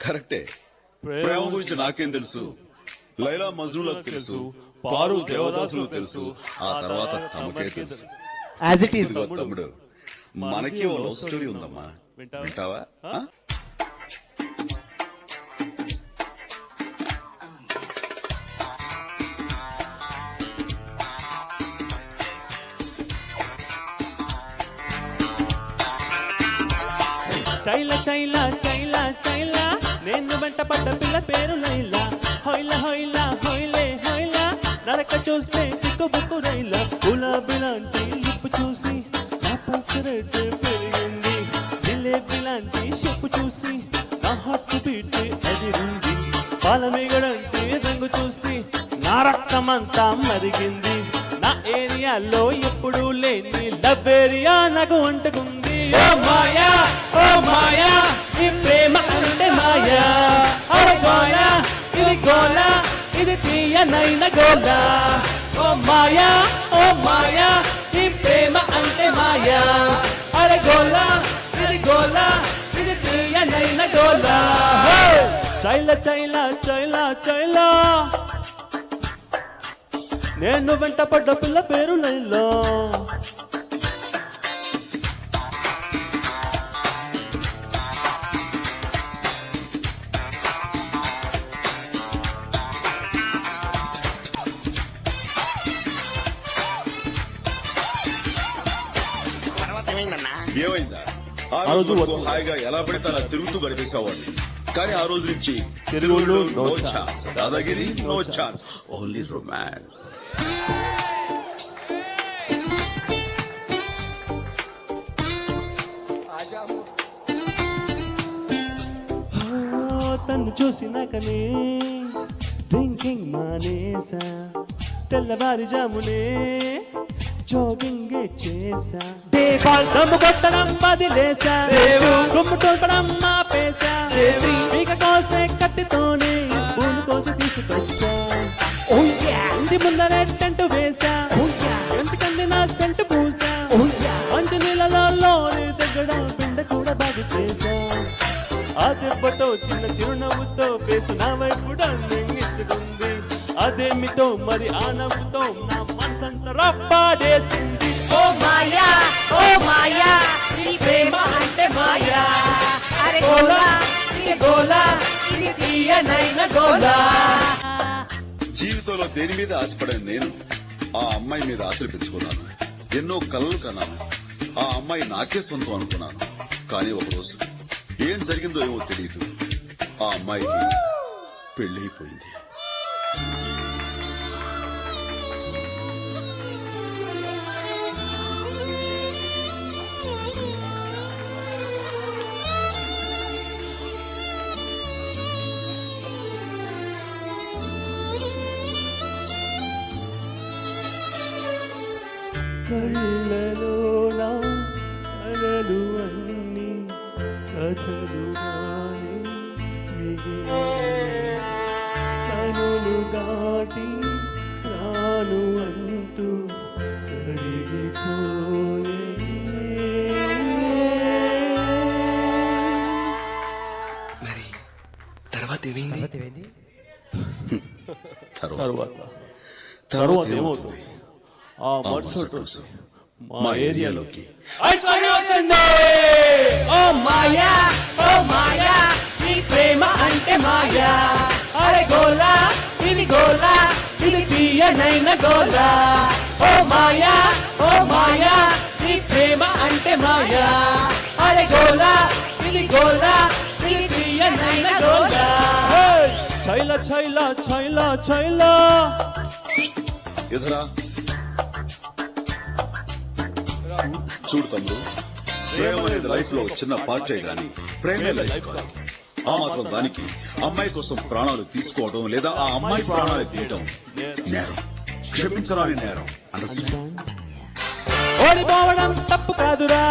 కరెక్టే. ప్రేమ గురించి నాకేం తెలుసు? లైలా మజ్నూలకు తెలుసు, పారు దేవదాసులు తెలుసు, ఆ తర్వాత తమకే తెలుసు. As it is. తమ్ముడు, మనకి ఓ లవ్ స్టోరీ ఉందమ్మా, వింటావా? చైల చైల చైల చైల నేను వెంట పడ్డ పిల్ల పేరు లైలా. హొయిల హొయిల హొయిలే హొయిల నడక చూస్తే చిక్కు బుక్కు రైలా. గులాబీ లాంటి లిప్పు చూసి నా పల్స్ రేట్ పెరిగింది. జిలేబీ లాంటి షెప్పు చూసి నా హార్ట్ బీట్ అదిరింది. పాలమేగడంటే రంగు చూసి నా రక్తమంతా మరిగింది. నా ఏరియాలో ఎప్పుడు లేని లవ్ ఏరియా నాకు అంటుకుంది. ఓ మాయా ఓ మాయా ఈ ప్రేమ అంటే మాయా. అరే గోలా ఇది గోలా ఇది తీయనైన గోలా. ఓ మాయా ఓ మాయా ఈ ప్రేమ అంటే మాయా. అరే గోలా ఇది గోలా ఇది తీయనైన గోలా. చైల చైల చైల చైల నేను వెంట పడ్డ పిల్ల పేరు లైలా. ఏమైందా? ఆ రోజు హాయిగా ఎలా పడితే అలా తిరుగుతూ గడిపేసేవాడిని. కానీ ఆ రోజు నుంచి తెలుగులో నో ఛాన్స్, దాదాగిరి నో ఛాన్స్, ఓన్లీ రొమాన్స్. తను చూసినాకనే డ్రింకింగ్ మానేసా. తెల్లవారి జామునే జాగింగ్ చేసా. దమ్ము కొట్టడం వదిలేసా. గుమ్ము తోల్పడం ఆపేసా. పీక కోసే కత్తితోనే పూలు కోసి తీసుకొచ్చా. ఇంటి ముందరే టెంట్ వేసా. ఎందుకంది నా సెంటు పూసా. మంచు నీళ్ళలో లోరి దగ్గర పిండ కూడా బాగు చేసా. ఆ దెబ్బతో చిన్న చిరునవ్వుతో పేసు నా వైపు డంగించుకుంది. అదేమిటో మరి ఆ నవ్వుతో నా మనసంతా రప్పాడేసింది. ఓ మాయా ఓ మాయా ఈ ప్రేమ అంటే మాయా. అరే గోలా ఇది గోలా ఇది తీయనైన గోలా. జీవితంలో దేని మీద ఆశపడిన నేను ఆ అమ్మాయి మీద ఆశలు పెంచుకున్నాను. ఎన్నో కలలు కన్నాను. ఆ అమ్మాయి నాకే సొంతం అనుకున్నాను. కానీ ఒకరోజు ఏం జరిగిందో ఏమో తెలియదు, ఆ అమ్మాయికి పెళ్ళైపోయింది. కళ్ళలోన కలలు అన్ని కథలుగానే మిగిలే. కనులు దాటి రాను అంటూ కరిగిపోయే. మరి తర్వాత ఏమైంది? తర్వాత ఏమవుతుంది? ఆ మరుసటి రోజు మా ఏరియాలోకి ఓ మాయా ఓ మాయా ఈ ప్రేమ అంటే మాయా. అరే గోలా ఇది గోలా ఇది తీయనైన గోలా. ఓ మాయా ఓ మాయా ఈ ప్రేమ అంటే మాయా. అరే గోలా ఇది గోలా ఇది తీయనైన గోలా. చైల చైల చైల చైల ఎదురా చూడు తమ్ముడు, ప్రేమ అనేది లైఫ్ లో చిన్న పార్టే గాని ప్రేమే లైఫ్ కాదు. ఆ మాత్రం దానికి అమ్మాయి కోసం ప్రాణాలు తీసుకోవడం లేదా ఆ అమ్మాయి ప్రాణాలు తీయడం నేరం, క్షమించరాని నేరం. అండర్స్టాండ్? ఓడిపోవడం తప్పు కాదురా,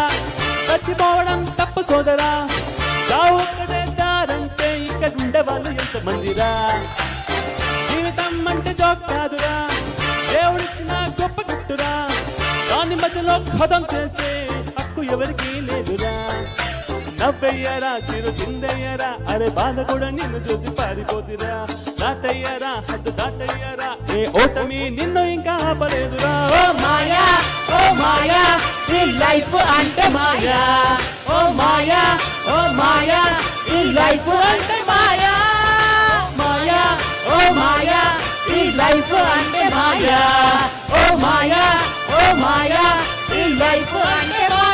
చచ్చిపోవడం తప్పు సోదరా. చావు ఒక్కటే దారంటే ఇక్కడ ఉండే వాళ్ళు ఎంతమందిరా. జీవితం అంటే జోక్ కాదురా, దేవుడిచ్చిన గొప్ప గిఫ్టురా. దాని మధ్యలో ఖతం చేసే హక్కు ఎవరికీ లేదురా. నవ్వెయ్యరా చిరు చిందయ్యరా అరే బాధ కూడా నిన్ను చూసి పారిపోతురా దాటయ్యరా హద్దు దాటయ్యరా ఏ ఓటమి నిన్ను ఇంకా ఆపలేదురా ఓ మాయా ఓ మాయా ఈ లైఫ్ అంటే మాయా ఓ మాయా ఓ మాయా ఈ లైఫ్ అంటే మాయా మాయా ఓ మాయా ఈ లైఫ్ అంటే మాయా ఓ మాయా ఓ మాయా ఈ లైఫ్ అంటే మాయా